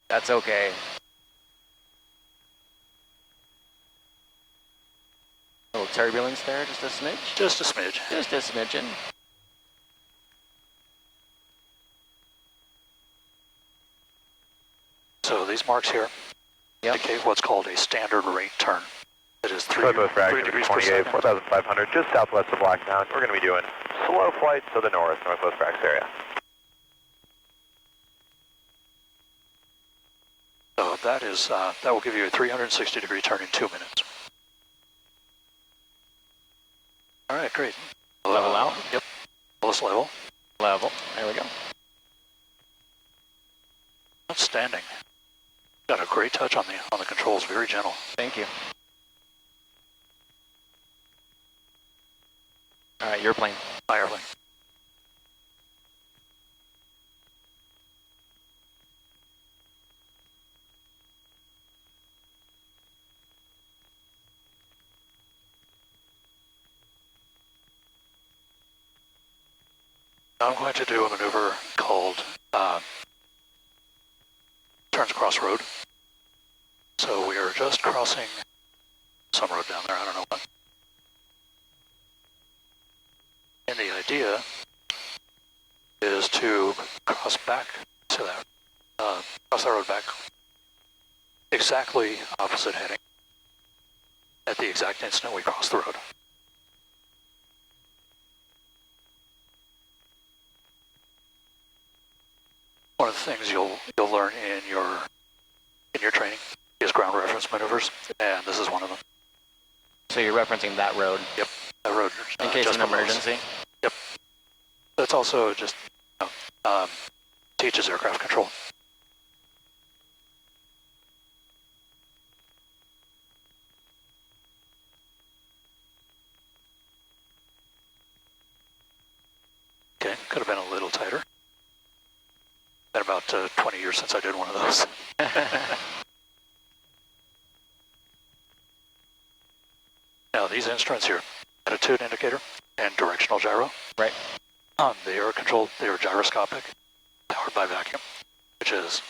That's okay. A little turbulence there, just a smidge? Just a smidge. Just a smidgen. So these marks here indicate what's called a standard rate turn. It is 3 degrees per second. 4,500, just southwest of Blackdown. We're going to be doing slow flight to the north, northwest Brax area. So that is that will give you a 360-degree turn in 2 minutes. All right, great. Level out? Yep. Let's level. Level. There we go. Outstanding. Got a great touch on the controls. Very gentle. Thank you. All right, your plane. My airplane. Now I'm going to do a maneuver called turns across road. So we are just crossing some road down there, I don't know what. And the idea is to cross back to that, cross that road back, exactly opposite heading, at the exact instant we cross the road. One of the things you'll learn in your training is ground reference maneuvers, and this is one of them. So you're referencing that road? Yep, that road. In case of an emergency? Yep. That's also just teaches aircraft control. Okay, could have been a little tighter. Been about 20 years since I did one of those. Now these instruments here, attitude indicator and directional gyro. Right. They are controlled, they are gyroscopic, powered by vacuum, which is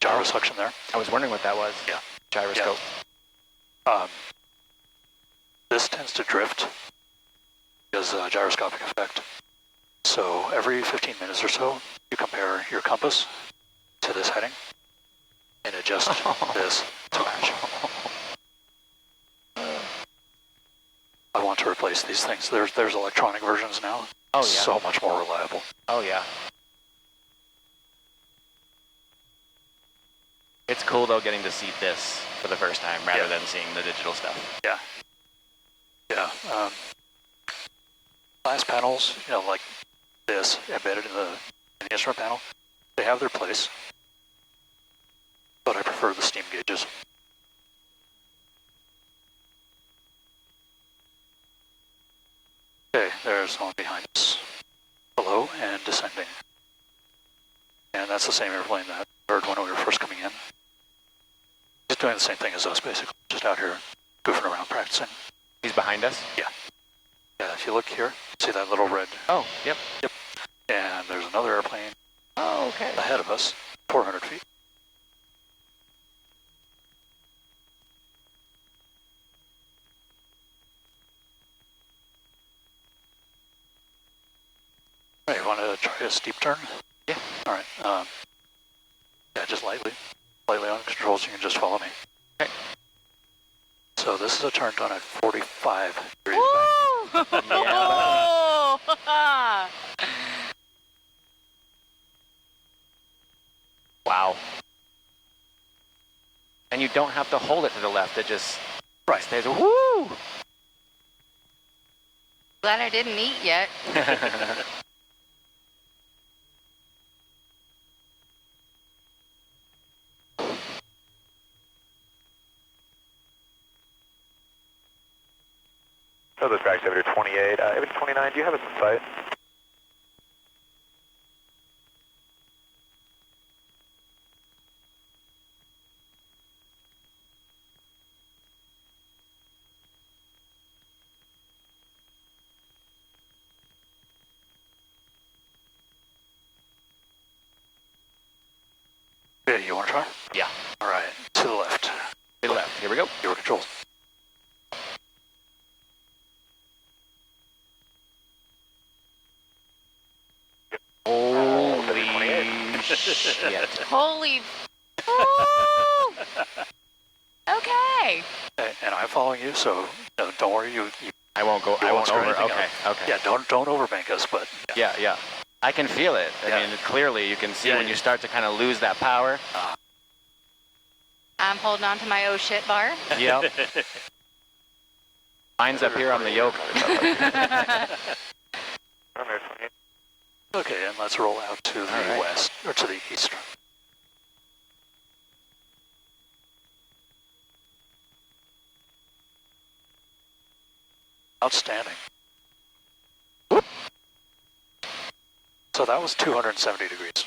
gyrosuction there. I was wondering what that was. Yeah. Gyroscope. Yeah. This tends to drift because gyroscopic effect. So every 15 minutes or so, you compare your compass to this heading and adjust this to match. I want to replace these things. There's electronic versions now. Oh yeah. So much more reliable. Oh yeah. It's cool though getting to see this for the first time rather than seeing the digital stuff. Yeah. Yeah. Glass panels, you know, like this embedded in the instrument panel, they have their place, but I prefer the steam gauges. Okay, there's one behind us, below and descending. And that's the same airplane that I heard when we were first coming in. He's doing the same thing as us, basically, just out here goofing around practicing. He's behind us? Yeah. Yeah, if you look here, see that little red? Oh, yep. Yep. And there's another airplane okay. ahead of us, 400 feet. All right, you want to try a steep turn? Yeah. All right. Yeah, just lightly on the controls. You can just follow me. Okay. So this is a turn done at 45 degrees. Yeah. Wow. And you don't have to hold it to the left. It just stays. Woo! Glad I didn't eat yet. So this Brax Aviator 28, Aviator 29, do you have us in sight? Yeah, you want to try? Yeah. All right, to the left. To the left. Here we go. Your controls. Holy shit. Holy. Ooh. Okay. And I'm following you, so don't worry. You I won't go. I won't screw over. anything Okay. up. Okay. Yeah, don't overbank us, but Yeah. Yeah. I can feel it. I Yeah. mean, clearly you can see Yeah, when yeah. you start to kind of lose that power. I'm holding on to my oh shit bar. Yep. Mine's up here on the yoke. Okay, and let's roll out to the right. west, or to the east. Outstanding. So that was 270 degrees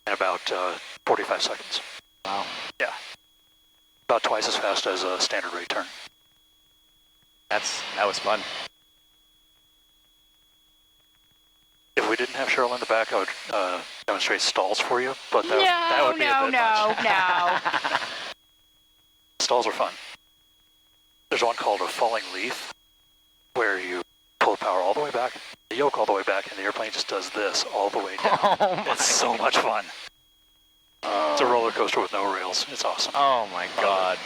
in about 45 seconds. Wow. Yeah. About twice as fast as a standard rate turn. That was fun. If we didn't have Cheryl in the back, I would demonstrate stalls for you, but that would be a bit much. no. Stalls are fun. There's one called a falling leaf, where you pull the power all the way back, the yoke all the way back, and the airplane just does this all the way down. Oh my It's so much fun. It's a roller coaster with no rails. It's awesome. Oh my god.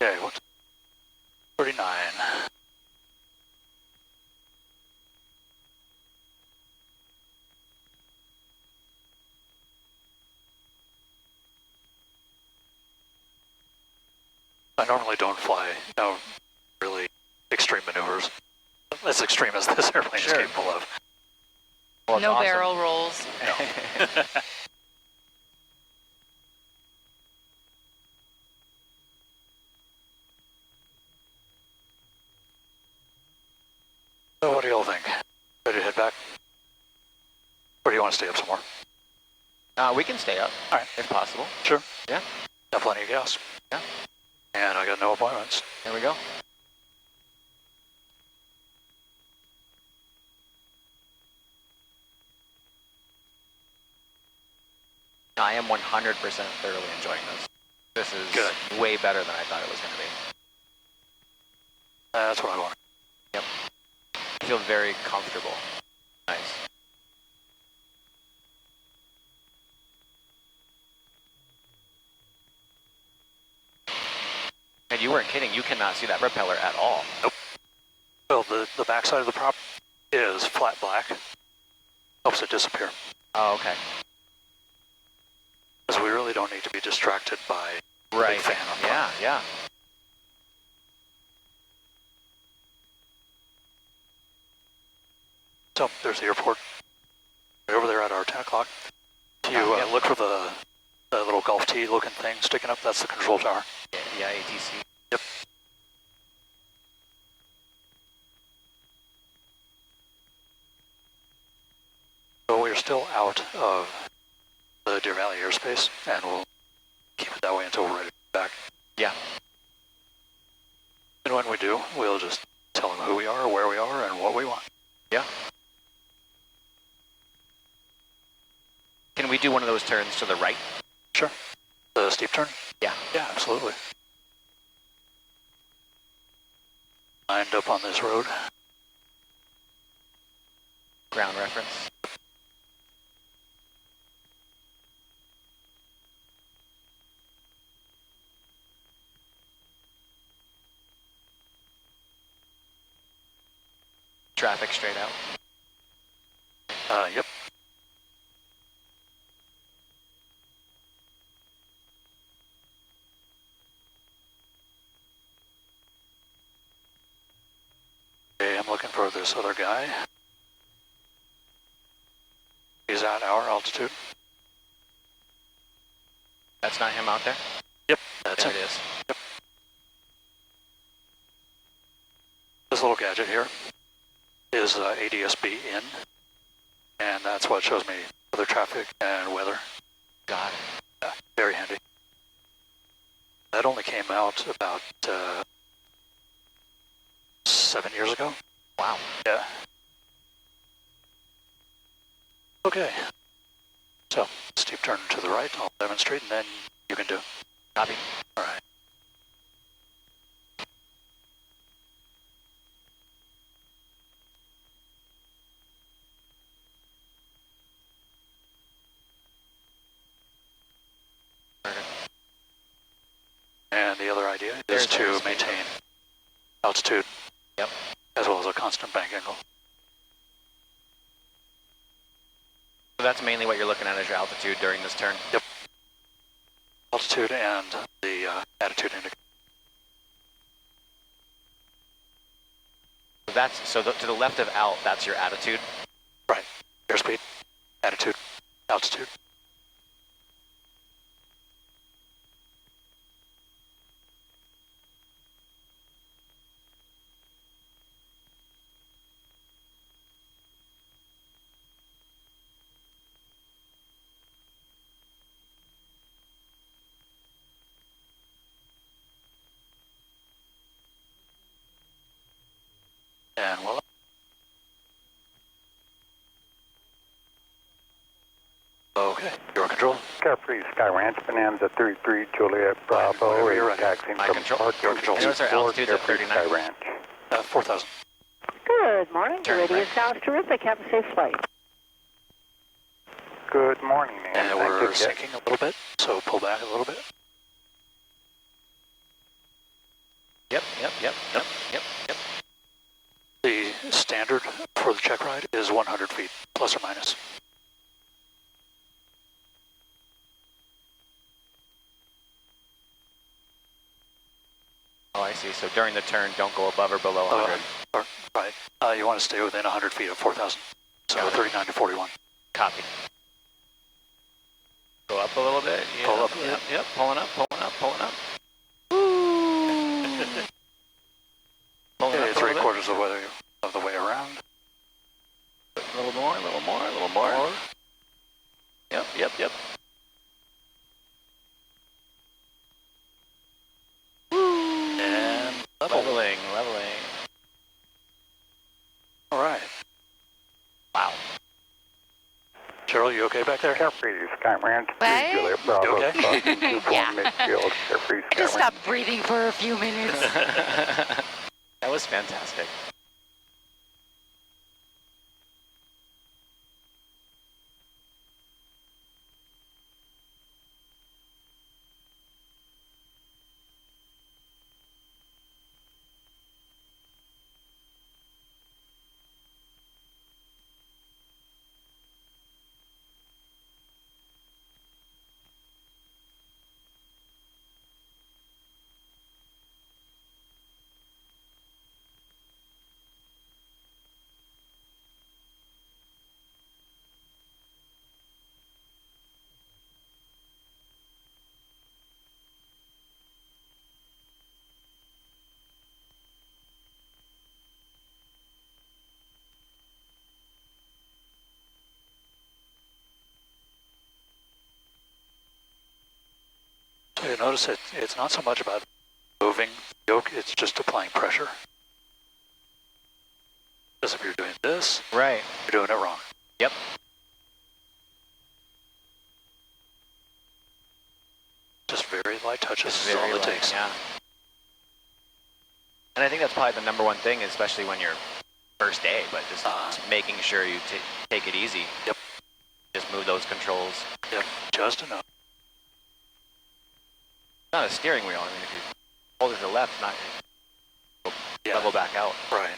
Okay, what? 39. I normally don't fly, really extreme maneuvers. As extreme as this airplane Sure. is capable of. Well, it's No awesome. barrel rolls. So what do y'all think? Ready to head back? Or do you want to stay up some more? We can stay up, All right. if possible. Sure. Yeah. Got plenty of gas. Yeah. And I got no appointments. There we go. I am 100% thoroughly enjoying this. This is Good. way better than I thought it was going to be. That's what I want. Yep. I feel very comfortable. Nice. And you weren't kidding. You cannot see that propeller at all. Nope. Well, the backside of the prop is flat black. Helps it disappear. Oh, okay. Because we really don't need to be distracted by Right. big fan on front. Yeah, yeah. So there's the airport. Right over there at our 10 o'clock. If you Yep. look for the little Golf T looking thing sticking up, that's the control tower. Yeah, ATC. Yep. So we're still out of the Deer Valley airspace, and we'll keep it that way until we're ready to get back. Yeah. And when we do, we'll just tell them who we are, where we are, and what we want. Yeah. Can we do one of those turns to the right? Sure. The steep turn? Yeah. Yeah, absolutely. Lined up on this road. Ground reference. Traffic straight out. Yep. Okay, I'm looking for this other guy. He's at our altitude. That's not him out there? Yep, that's There it. it is. This little gadget here is ADSB in, and that's what shows me weather traffic and weather. Got it. Yeah, very handy. That only came out about 7 years ago. Wow. Yeah. Okay. So, steep turn to the right, I'll demonstrate, and then you can do. Copy. All right. And the other idea is to maintain altitude. Yep. As well as a constant bank angle. So that's mainly what you're looking at as your altitude during this turn? Yep. Altitude and the attitude indicator. So to the left of alt, that's your attitude? Right. Airspeed, attitude, altitude. And voila. Okay, your control. Carefree Sky Ranch, Bonanza 33, Juliet Bravo, whenever you're ready. taxiing My from control. Park Your control. I notice our altitude's at Carefree 39. Sky Ranch. 4,000. Good morning. Turn Radio right. sounds terrific. Have a safe flight. Good morning, And thank we're you. sinking a little bit, so pull back a little bit. Yep. The standard for the check ride is 100 feet, plus or minus. Oh, I see. So during the turn, don't go above or below 100. Right. You want to stay within 100 feet of 4,000. So Got it. 39 to 41. Copy. Go up a little bit. Yeah. Pull up. Yep. Pulling up. Pulling up Okay, a little bit. 3/4 of the way around. A little more. Yep. And Leveling. All right. Wow. Cheryl, you okay back there? Carefree Sky Ranch, 3, What? Juliet Bravo, You okay? crossing 24 Yeah. midfield, Carefree Sky Just Ranch. stop breathing for a few minutes. That was fantastic. So you notice it's not so much about moving the yoke, it's just applying pressure. Because if you're doing this, Right. you're doing it wrong. Yep. Just very light touches Just is all very it light, takes. Yeah. And I think that's probably the number one thing, especially when you're first day, but just making sure you take it easy. Yep. Just move those controls. Yep, just enough. Not a steering wheel. I mean, if you hold it to the left, not Yeah, level back out. right.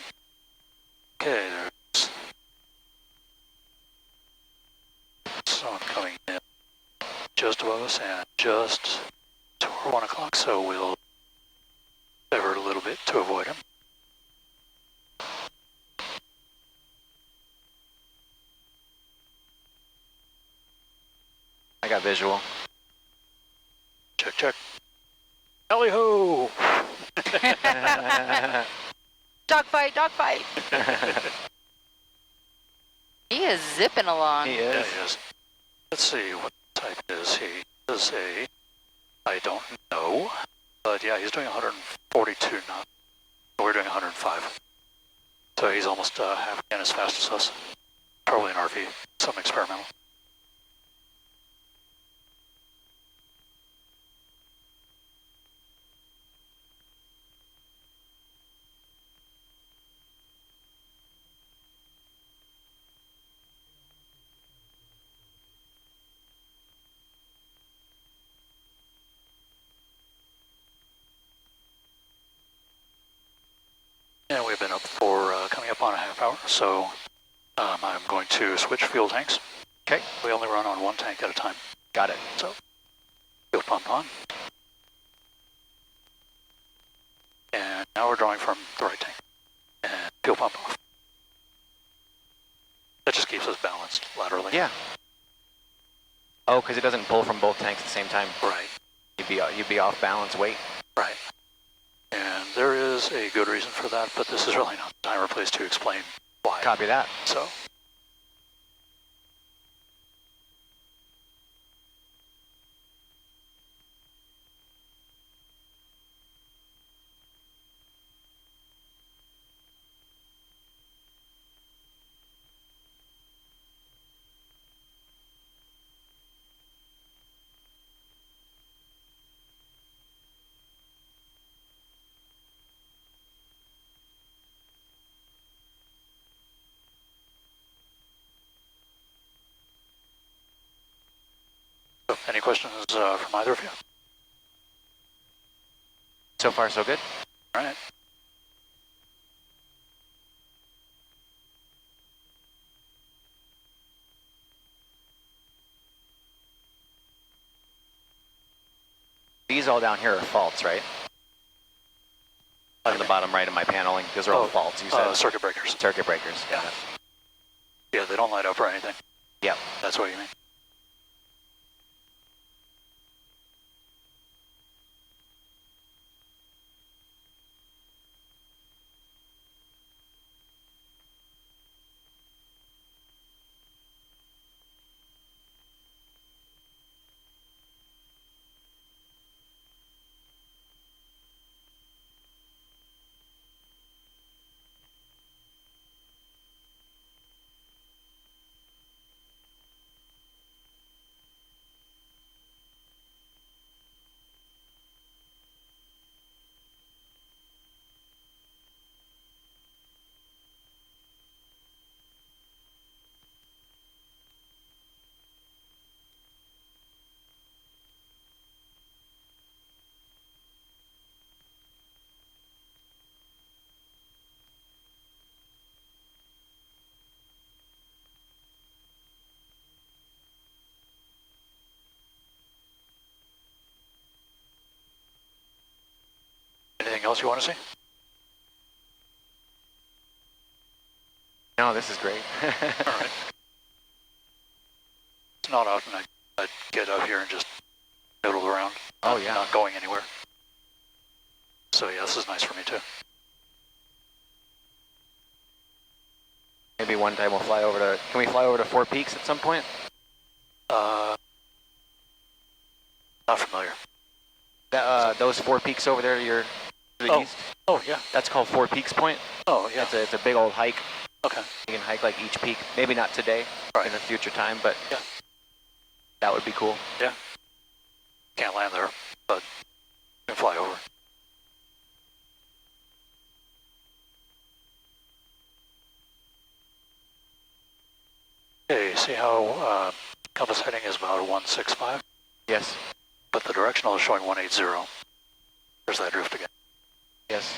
Okay, there's someone coming in just above us and just toward 1 o'clock, so we'll divert a little bit to avoid him. I got visual. Check, check. Tally ho! Dogfight. He is zipping along. He Yeah, is. he is. Let's see, what type is he? Is a, I don't know, but yeah, he's doing 142 knots. We're doing 105. So he's almost half again as fast as us. Probably an RV. some experimental. And we've been up for coming up on a half hour, so I'm going to switch fuel tanks. Okay. We only run on one tank at a time. Got it. So, fuel pump on. And now we're drawing from the right tank. And fuel pump off. That just keeps us balanced laterally. Yeah. Oh, because it doesn't pull from both tanks at the same time. Right. You'd be off balance weight. Right. And there is a good reason for that, but this is really not the time or place to explain why. Copy that. So. Any questions from either of you? So far, so good. All right. These all down here are faults, right? On the bottom right of my paneling, those are all faults, you said? Circuit breakers. Circuit breakers. Yeah. Yeah, they don't light up or anything. Yep. That's what you mean. Anything else you want to see? No, this is great. All right. It's not often I get up here and just noodle around. Oh, yeah. Not going anywhere. So yeah, this is nice for me too. Maybe one time we'll fly over to, can we fly over to Four Peaks at some point? Not familiar. Those Four Peaks over there to the east? Oh, yeah. That's called Four Peaks Point. Oh, yeah. It's a big old hike. Okay. You can hike like each peak. Maybe not today, Right. in a future time, but Yeah. that would be cool. Yeah. Can't land there, but you can fly over. Okay, see how compass heading is about 165, Yes. but the directional is showing 180. There's that drift again. Yes.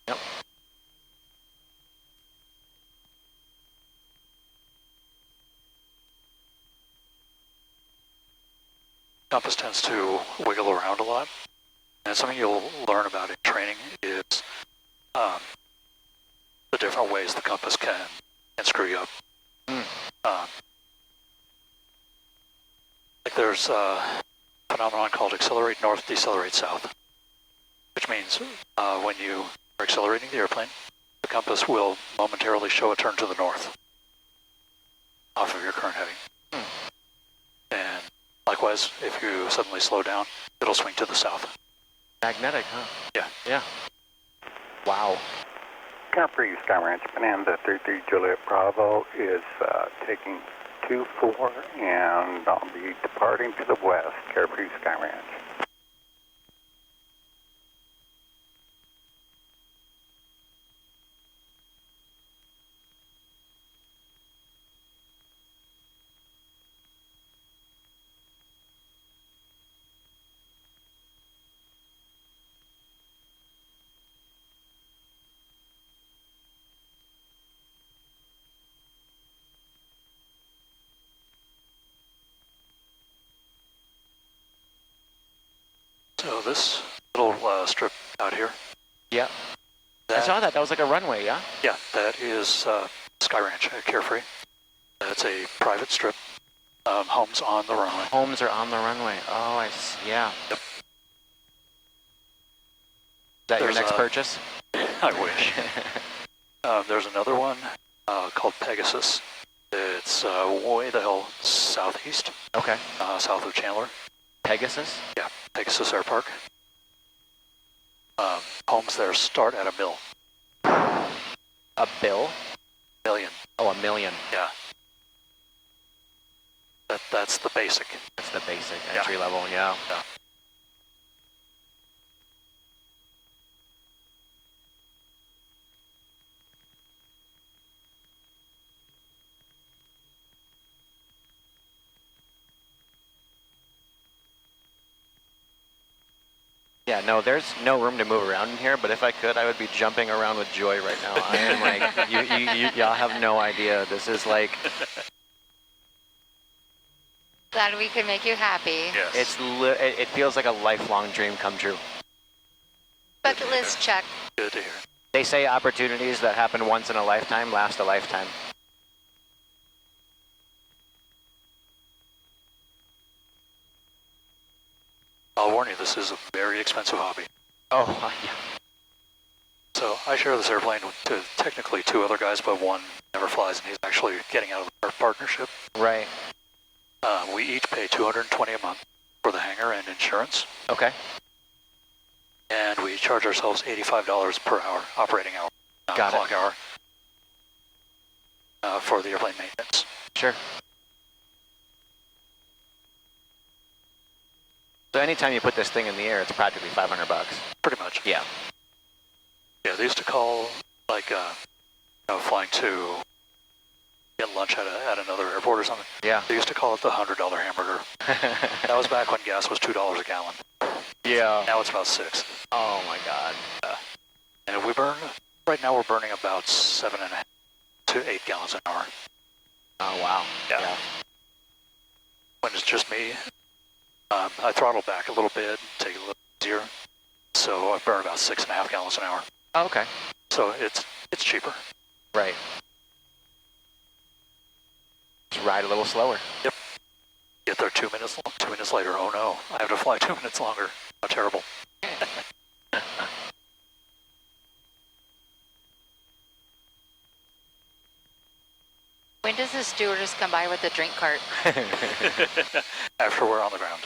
Yep. Compass tends to wiggle around a lot, and something you'll learn about in training is the different ways the compass can screw you up. Like there's a phenomenon called accelerate north, decelerate south, which means when you are accelerating the airplane, the compass will momentarily show a turn to the north off of your current heading. And likewise, if you suddenly slow down, it'll swing to the south. Magnetic, huh? Yeah. Yeah. Wow. Capri Sky Ranch, Bonanza 33 Juliet Bravo is taking PA28-180-24, and I'll be departing to the west, Carefree Sky Ranch. So this little strip out here. Yeah. I saw that. That was like a runway, yeah? Yeah, that is Sky Ranch at Carefree. That's a private strip. Homes on the runway. Homes are on the runway. Oh, I see. Yeah. Yep. Is that There's your next a- purchase? I wish. There's another one called Pegasus. It's way the hell southeast, Okay. south of Chandler. Pegasus? Yeah, Pegasus Air Park. Homes there start at $1 million. A bill? Million. Oh, $1 million. Yeah. That's the basic. That's the basic Yeah. entry level, yeah. Yeah. Yeah, no, there's no room to move around in here, but if I could, I would be jumping around with joy right now. I am like, y'all have no idea. This is like, Glad we could make you happy. Yes. it feels like a lifelong dream come true. Bucket list check. Good to hear. They say opportunities that happen once in a lifetime last a lifetime. I'll warn you, this is a very expensive hobby. Oh, yeah. So I share this airplane with technically two other guys, but one never flies, and he's actually getting out of the partnership. Right. We each pay $220 a month for the hangar and insurance, Okay. and we charge ourselves $85 per hour, operating hour, not Got it. clock hour, for the airplane maintenance. Sure. So anytime you put this thing in the air, it's practically $500. Pretty much. Yeah. Yeah, they used to call, like, flying to get lunch at another airport or something. Yeah. They used to call it the $100 hamburger. That was back when gas was $2 a gallon. Yeah. Now it's about $6. Oh my God. And we burn, right now we're burning about 7.5 to 8 gallons an hour. Oh wow. Yeah. When it's just me, I throttle back a little bit, take it a little easier. So I burn about 6.5 gallons an hour. Oh, okay. So it's cheaper. Right. Just ride a little slower. Yep. Get there 2 minutes, 2 minutes later, oh no, I have to fly 2 minutes longer. How terrible. When does the stewardess come by with the drink cart? After we're on the ground.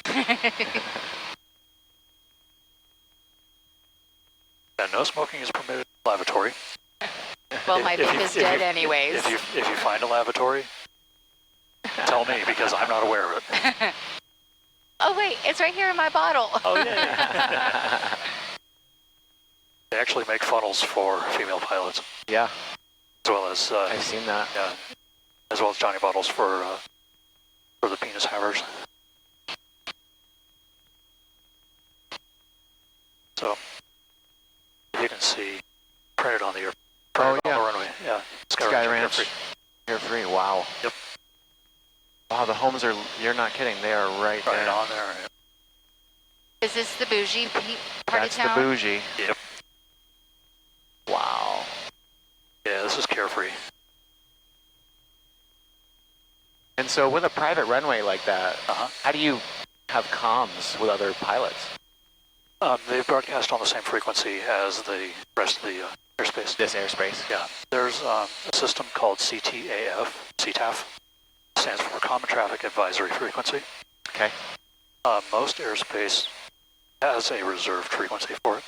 And no smoking is permitted in the lavatory. Well, my If vape you- is if dead you- anyways. If you find a lavatory, tell me because I'm not aware of it. Oh wait, it's right here in my bottle. Oh yeah. They actually make funnels for female pilots, Yeah. as well as I've seen that. yeah, as well as Johnny bottles for the penis havers. So you can see printed on the air. Oh, printed on yeah. the runway. Yeah. Sky Ranch. Carefree. Carefree. Wow. Yep. Wow, the homes are, you're not kidding. They are right Right there. on there. Is this the bougie part That's of town? the bougie. Yep. Wow. Yeah, this is Carefree. And so with a private runway like that, Uh-huh. how do you have comms with other pilots? They broadcast on the same frequency as the rest of the airspace. This airspace? Yeah, there's a system called CTAF, stands for Common Traffic Advisory Frequency. Okay. Most airspace has a reserved frequency for it.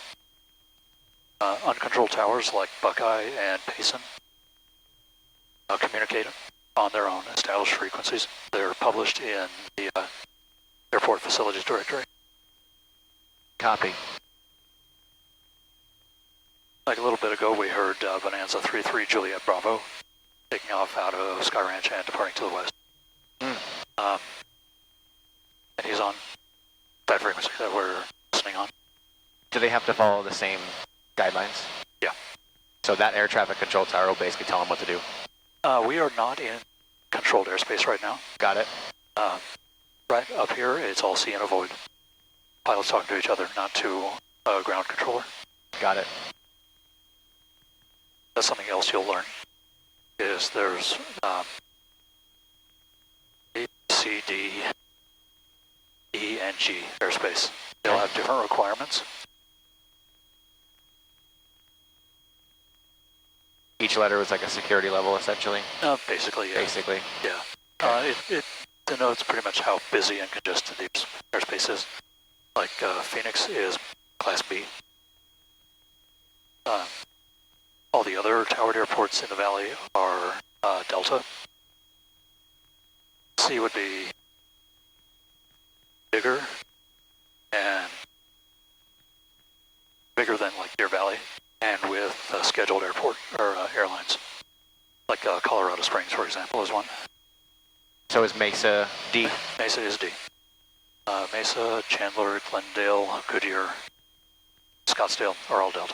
Uncontrolled towers like Buckeye and Payson communicate on their own established frequencies. They're published in the airport facilities directory. Copy. Like a little bit ago, we heard Bonanza 33 Juliet Bravo taking off out of Sky Ranch and departing to the west. And he's on that frequency that we're listening on. Do they have to follow the same guidelines? Yeah. So that air traffic control tower will basically tell them what to do. We are not in controlled airspace right now. Got it. Right up here, it's all see and avoid. Pilots talking to each other, not to a ground controller. Got it. That's something else you'll learn, is there's A, C, D, E, and G airspace. They'll have different requirements. Each letter was like a security level, essentially. Basically, yeah. Basically. Yeah. It denotes pretty much how busy and congested the airspace is. Like Phoenix is Class B. All the other towered airports in the valley are Delta. C would be bigger and bigger than like Deer Valley, and with scheduled airport or airlines, like Colorado Springs, for example, is one. So is Mesa D? Mesa is D. Mesa, Chandler, Glendale, Goodyear, Scottsdale are all Delta.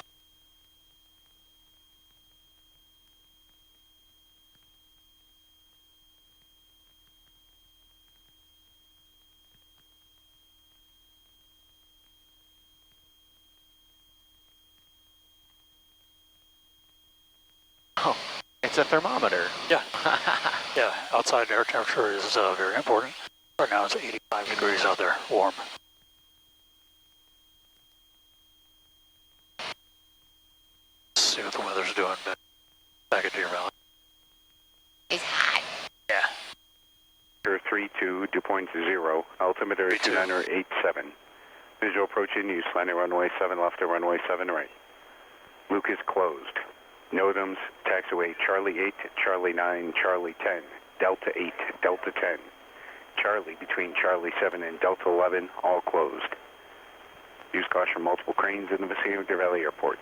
Oh, it's a thermometer. Yeah. Yeah, outside air temperature is very important. Right now it's 85 degrees out there, warm. Let's see what the weather's doing back at Deer Valley. It's hot. Yeah. 32.0, altimeter 32. 2987. Visual approaching use, landing runway 7 left to runway 7 right. Luke is closed. NOTAMs, taxiway Charlie 8, Charlie 9, Charlie 10, Delta 8, Delta 10. Charlie between Charlie 7 and Delta 11, all closed. Use caution multiple cranes in the vicinity of Deer Valley Airport.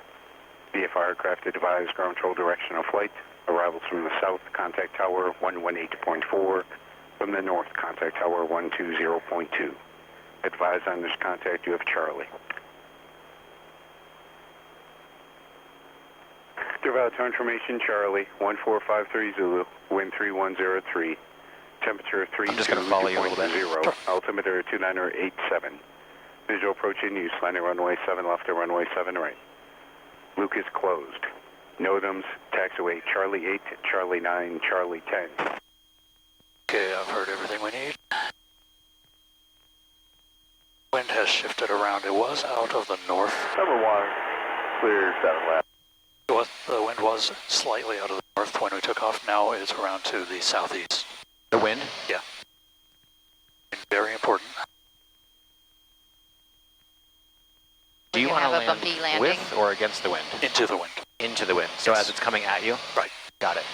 VFR aircraft advise ground control direction of flight. Arrivals from the south, contact tower 118.4. From the north, contact tower 120.2. Advise on this contact you have Charlie. Deer Valley Tower information, Charlie, 1453 Zulu, wind 3103, temperature I'm just gonna follow you a little bit. 32.0, altimeter 2987. Visual approach in use, landing runway 7 left to runway 7 right. Luke is closed. NOTAMs, taxiway Charlie 8, Charlie 9, Charlie 10. Okay, I've heard everything we need. Wind has shifted around. It was out of the north. Number 1, clear 7 left. The wind was slightly out of the north when we took off. Now it's around to the southeast. The wind? Yeah. Very important. Do you We're want to gonna have a land bumpy landing. with or against the wind? Into the wind. Into the wind. So Yes. as it's coming at you? Right. Got it.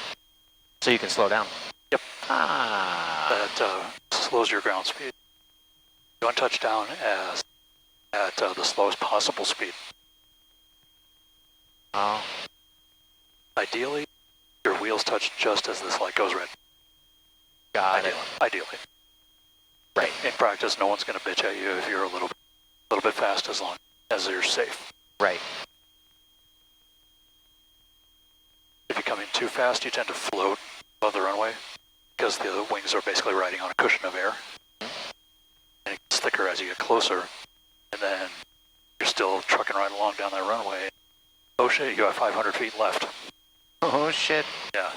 So you can slow down? Yep. Ah. That slows your ground speed. You want touchdown at the slowest possible speed. Oh. Ideally, your wheels touch just as this light goes red. Got it. Ideally. Right. In practice, no one's going to bitch at you if you're a little bit fast, as long as you're safe. Right. If you come in too fast, you tend to float above the runway because the wings are basically riding on a cushion of air. And it gets thicker as you get closer, and then you're still trucking right along down that runway. Oh shit, you have 500 feet left. Oh shit. Yeah.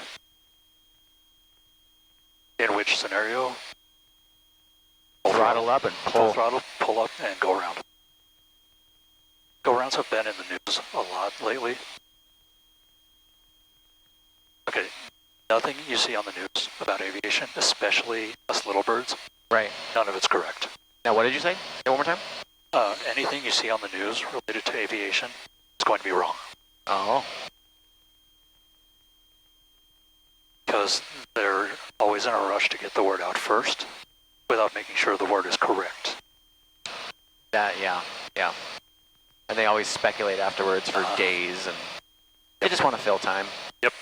In which scenario? Throttle up and Full pull. throttle, pull up, and go around. Go rounds have been in the news a lot lately. Okay, nothing you see on the news about aviation, especially us little birds, Right. none of it's correct. Now what did you say? Say one more time? Anything you see on the news related to aviation is going to be wrong. Oh. Because they're always in a rush to get the word out first without making sure the word is correct. Yeah. And they always speculate afterwards for days, and they just want to fill time. Yep.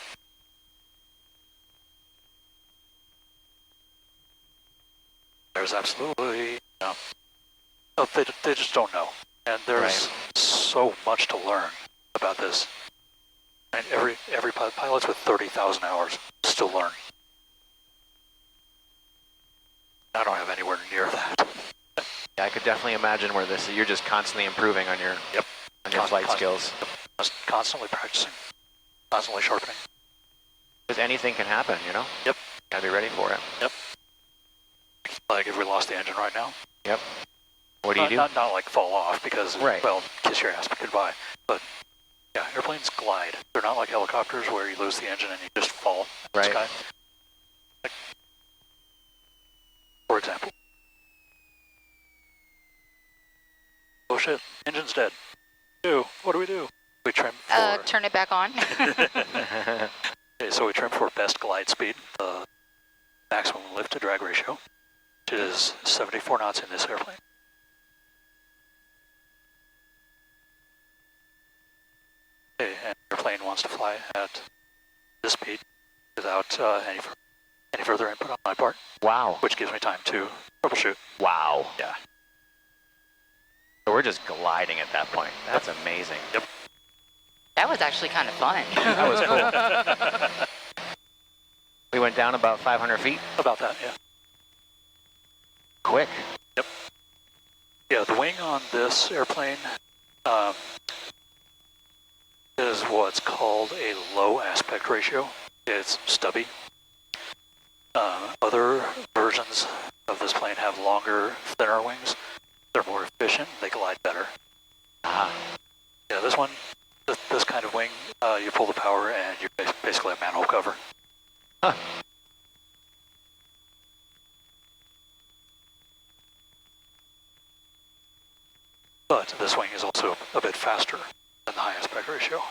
There's absolutely, no, they just don't know. And there's so much to learn about this. And every pilot's with 30,000 hours still learning. I don't have anywhere near that. Yeah, I could definitely imagine where you're just constantly improving on your flight skills. Constantly practicing, constantly sharpening. Because anything can happen, you know? Yep. Gotta be ready for it. Yep. Like if we lost the engine right now. Yep. What do you do? Not like fall off because, well, kiss your ass, goodbye. But yeah, airplanes glide. They're not like helicopters where you lose the engine and you just fall in the sky. Like, for example. Oh shit, engine's dead. What do we do? We trim for... turn it back on. Okay, so we trim for best glide speed, the maximum lift to drag ratio, which is 74 knots in this airplane. Okay, and the airplane wants to fly at this speed without any further input on my part. Wow. Which gives me time to troubleshoot. Wow. Yeah. So we're just gliding at that point. That's amazing. Yep. That was actually kind of fun. That was cool. We went down about 500 feet? About that, yeah. Quick. Yep. Yeah, the wing on this airplane is what's called a low aspect ratio. It's stubby. Other versions of this plane have longer, thinner wings. They're more efficient, they glide better. Ah. Yeah, this one, this kind of wing, you pull the power and you're basically a manhole cover. Huh. But this wing is also a bit faster than the high aspect ratio.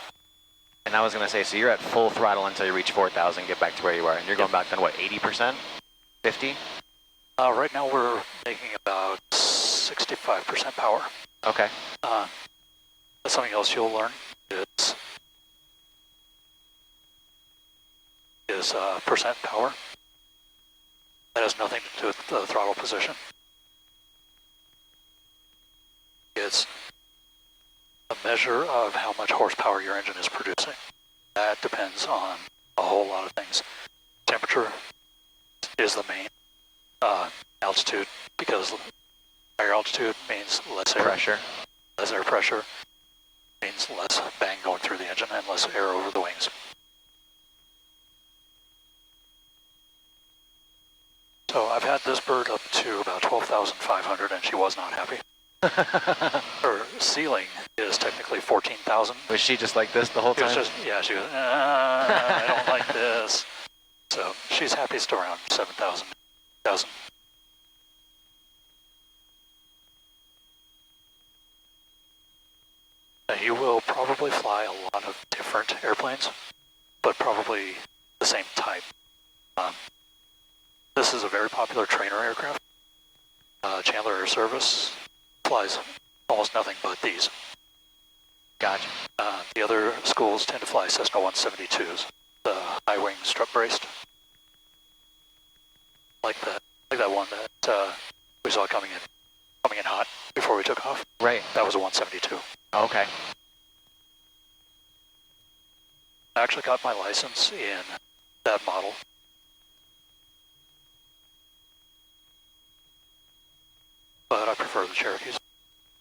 And I was going to say, so you're at full throttle until you reach 4,000, get back to where you are. And you're going back then, what, 80%? 50? Right now we're making about 65% power. Okay. Something else you'll learn is percent power. That has nothing to do with the throttle position. It's a measure of how much horsepower your engine is producing. That depends on a whole lot of things. Temperature is the main. Altitude, because higher altitude means less air Pressure. Less air pressure means less bang going through the engine and less air over the wings. So I've had this bird up to about 12,500 and she was not happy. Her ceiling is technically 14,000. Was she just like this the whole time? Yeah, she goes, I don't like this. So she's happiest around 7,000. You will probably fly a lot of different airplanes, but probably the same type. This is a very popular trainer aircraft. Chandler Air Service flies almost nothing but these. Gotcha. The other schools tend to fly Cessna 172s, the high wing strut braced. Like that one that we saw coming in hot before we took off. Right. That was a 172. Okay. I actually got my license in that model. But I prefer the Cherokees.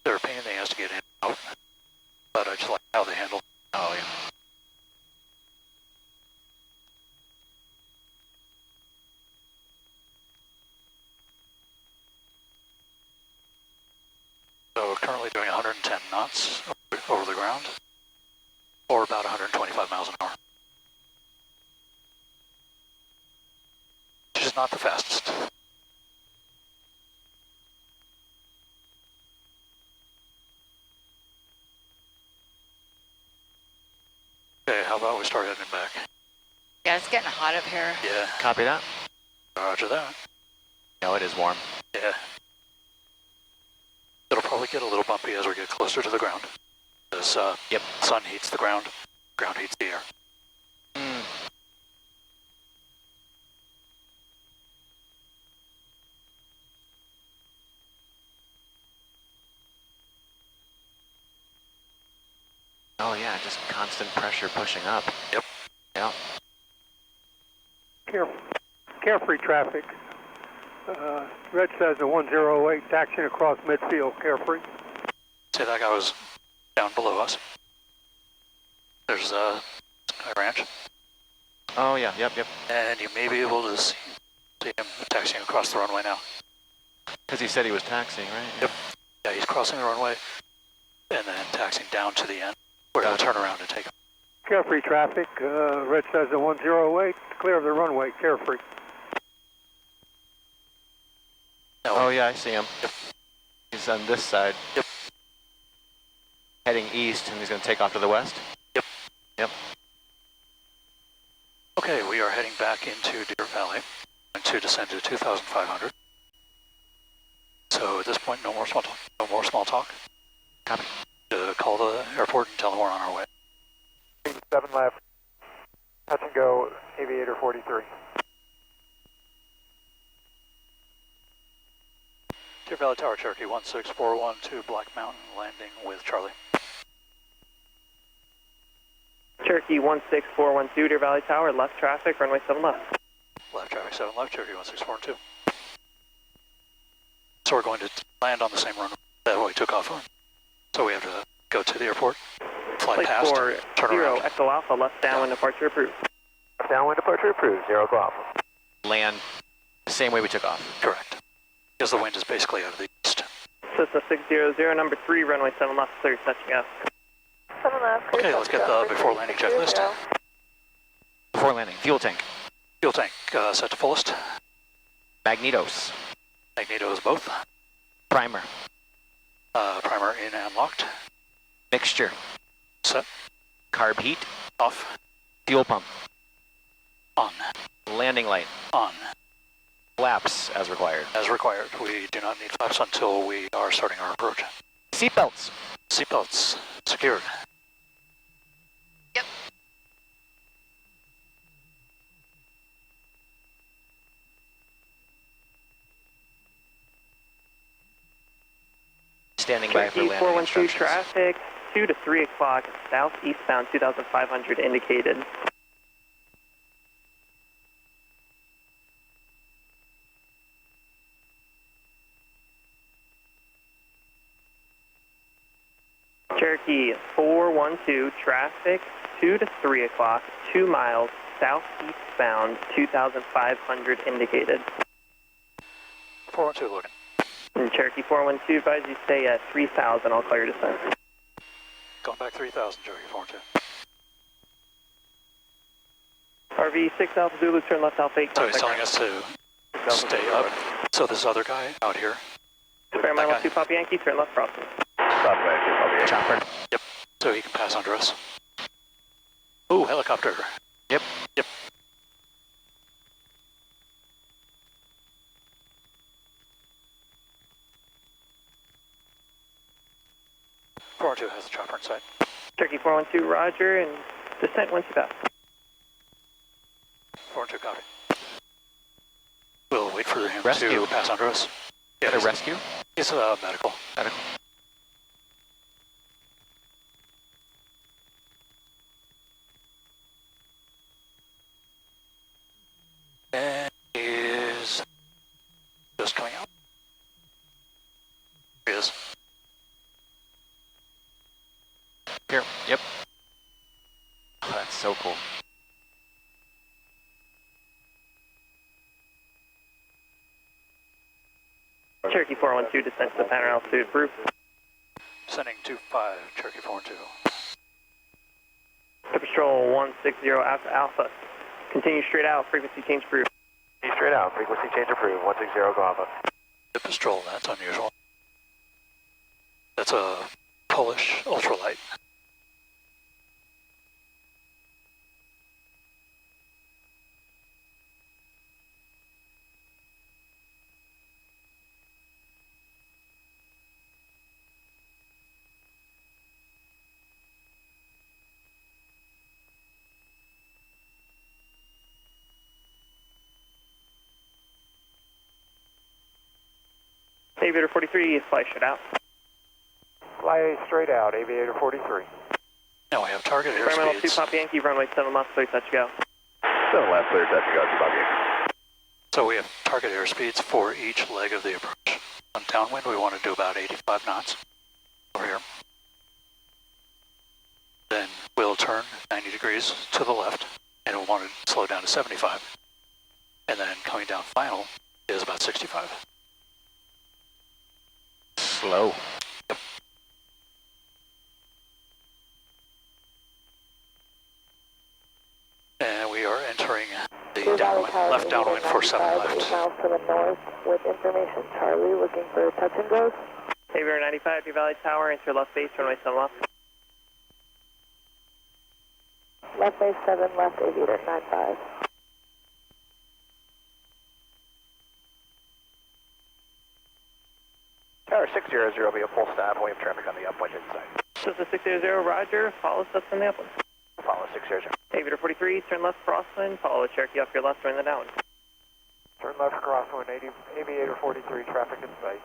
They're a pain in the ass to get in and out, but I just like how they handle. Oh, yeah. So we're currently doing 110 knots over the ground, or about 125 miles an hour. Which is not the fastest. Okay, how about we start heading back? Yeah, it's getting hot up here. Yeah. Copy that. Roger that. No, it is warm. Yeah. It'll probably get a little bumpy as we get closer to the ground. Because Yep. sun heats the ground, ground heats the air. Mm. Oh yeah, just constant pressure pushing up. Yep. Yeah. Carefree traffic. Red says a 108 taxiing across midfield, Carefree. See, that guy was down below us. There's Sky Ranch. Oh yeah, yep. And you may be able to see him taxiing across the runway now. Because he said he was taxiing, right? Yep. Yeah, he's crossing the runway and then taxiing down to the end where he'll turn around and take off. Carefree traffic. Red says a 108, clear of the runway, Carefree. No, Oh yeah, I see him. Yep. He's on this side. Yep. Heading east, and he's going to take off to the west. Yep. Okay, we are heading back into Deer Valley and to descend to 2,500. So at this point, no more small talk. No more small talk. Copy. Call the airport and tell them we're on our way. 7 left. Touch and go, Aviator 43. Deer Valley Tower, Cherokee 16412, Black Mountain, landing with Charlie. Cherokee 16412, Deer Valley Tower, left traffic, runway 7 left. Left traffic 7 left, Cherokee 16412. So we're going to land on the same runway that we took off on. So we have to go to the airport, fly Flight past, 4, turn 0, around. Echo Alpha, left downwind departure approved. Downwind departure approved, 0 go Alpha. Land the same way we took off. Correct. Because the wind is basically out of the east. Cessna 600, number 3, runway 7 left, clear, touching up. 7 left. Okay, let's get the before landing checklist. Before landing, fuel tank. Fuel tank set to fullest. Magnetos. Magnetos both. Primer. Primer in and locked. Mixture. Set. Carb heat. Off. Fuel pump. On. Landing light. On. Flaps as required. As required. We do not need flaps until we are starting our approach. Seatbelts. Seatbelts secured. Yep. Standing by for Cherokee landing 412, instructions. traffic 2 to 3 o'clock, southeastbound 2500 indicated. Cherokee 412, traffic 2 to 3 o'clock, 2 miles, southeastbound 2500 indicated. 412 looking. And Cherokee 412, advise you stay at 3000, I'll call your descent. Going back 3,000, Cherokee 412. RV 6 Alpha Zulu, turn left Alpha 8. So he's telling us to stay up. So this other guy out here. Fair mile guy. 2 Papa Yankee, turn left crossing. Stop back, Chopper. Yep. So he can pass under us. Ooh, helicopter. Yep. Yep. Four two has the chopper in sight. Turkey 412, roger, and descent once you pass. 4-2 copy. We'll wait for him Rescue. to pass under us. Get a he's- rescue? He's medical. Medical. And he is just coming out. He is. Here. Yep. Oh, that's so cool. Cherokee 412, descent to the pattern altitude, approved. Sending 2-5, Cherokee 4-2. Patrol 160 Alpha. Continue straight out, frequency change approved. Straight out, frequency change approved, 160 go Alpha. The Pistol, that's unusual. That's a Polish ultralight. Aviator 43, fly straight out. Fly straight out, Aviator 43. Now we have target Experimental 2 airspeeds. Papa Yankee, runway 7 left, clear, touch, go. 7 left, clear, touch and go, 2 Papa Yankee. So we have target airspeeds for each leg of the approach. On downwind, we want to do about 85 knots over here. Then we'll turn 90 degrees to the left, and we'll want to slow down to 75. And then coming down final is about 65. Slow. And we are entering the Valley downwind, Tower, left downwind for 7 8 left. miles to the north with information Charlie looking for touch and goes. Aviator 95, Deer Valley Tower, enter left base, runway 7 left. Left base 7 left, Aviator 95. Tower 600 will be a full stop, and we have traffic on the upwind inside. Cessna 600, roger, follow us from the upwind. Follow 600. Aviator 43, turn left crosswind, follow Cherokee off your left during the downwind. Turn left crosswind, Aviator 43, traffic in sight.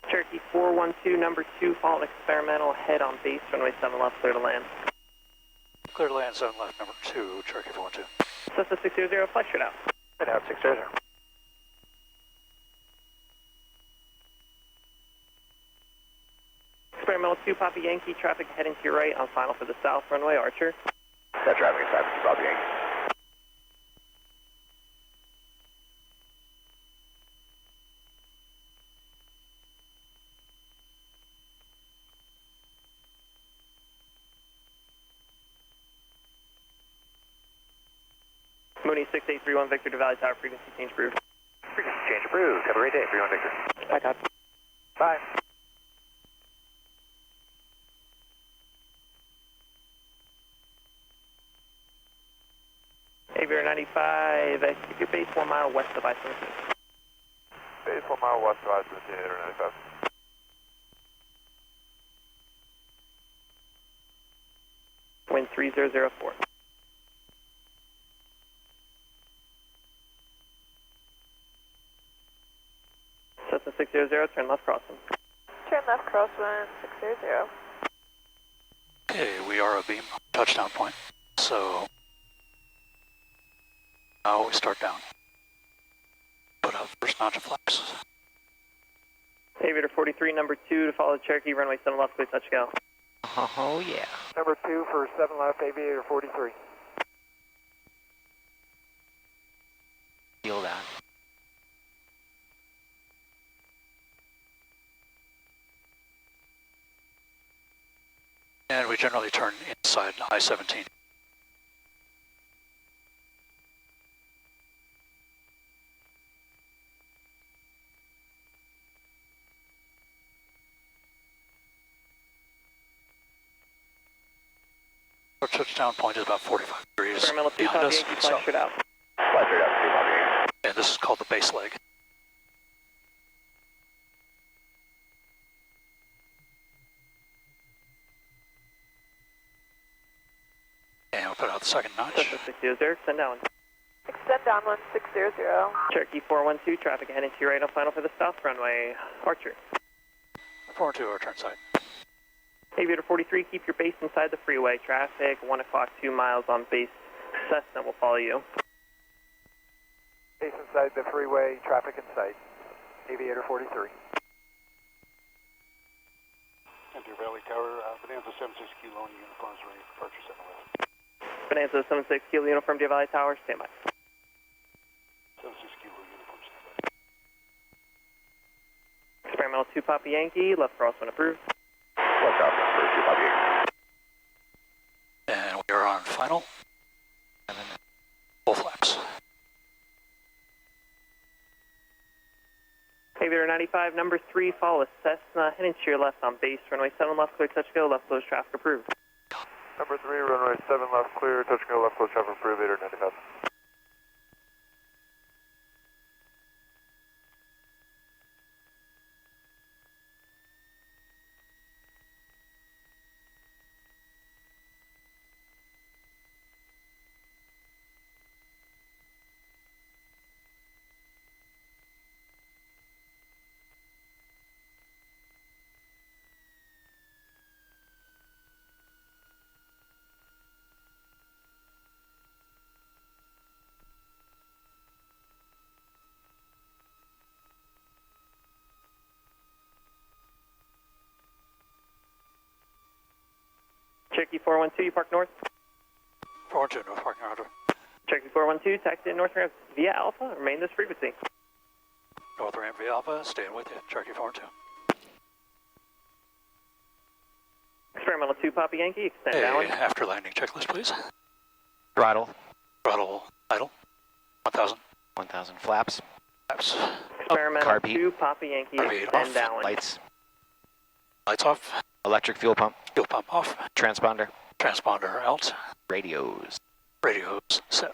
Cherokee 412, number 2, follow experimental, head on base, runway 7 left, clear to land. Clear to land, 7 left, number 2, Cherokee 412. Cessna 600, fly straight out. Head out 600. Experimental 2, Papa Yankee, traffic heading to your right on final for the south runway, Archer. That traffic inside, 2 Papa Yankee. Mooney 6831, Victor to Valley Tower, frequency change approved. Frequency change approved. Have a great day, 31 Victor. I got Bye. Aviator 95, keep your base 1 mile west of I-17. Base 1 mile west of I-17, Aviator 95. Wind 3004. Cessna 600, turn left crosswind. Turn left crosswind 600. Okay, we are a beam touchdown point. So now we start down. Put out first notch of flaps. Aviator 43, number 2 to follow Cherokee, runway 7 left, please touch go. Oh, yeah. Number 2 for 7 left, Aviator 43. Feel that. And we generally turn inside I-17. Our touchdown point is about 45 degrees Experimental 2, behind Papa us. Yankee, fly So, straight out. Fly straight out, 2 Papa Yankee. and this is called the base leg. And we'll put out the second notch. Cessna 600, extend downwind. Extend downwind 600. Cherokee 412, traffic heading to your right on final for the south runway, Archer. 4-2, our turn side. Aviator 43, keep your base inside the freeway. Traffic, 1 o'clock, 2 miles on base. Cessna will follow you. Base inside the freeway, traffic in sight. Aviator 43. Deer Valley Tower, Bonanza 76 Kilo uniforms ready for departure 7 left. Bonanza 76 Kilo uniform, Deer Valley Tower, stand by. 76 Kilo uniform stand by. Experimental 2 Papa Yankee, left crosswind approved. Left off for 2 Papa Yankee. And we are on final. Full flaps. Aviator 95, number 3, follow Cessna, heading to your left on base, runway 7 left, clear, touch go, left close traffic approved. Number 3, runway 7 left, clear, touch and go, left close traffic approved, Aviator 95. Cherokee 412, you park north. 412, no parking, roger. Cherokee 412, taxi in north ramp via Alpha, remain this frequency. North ramp via Alpha, staying with you, Cherokee 412. Experimental 2 Papa Yankee, extend Hey, down. after landing checklist, please. Throttle, Throttle idle, 1000. 1,000 flaps. Flaps. Experimental carb heat. 2 Papa Yankee, Carb heat extend off. down. Lights, Lights off. electric fuel pump, Fuel pump off. transponder, Transponder out. radios. Radios set.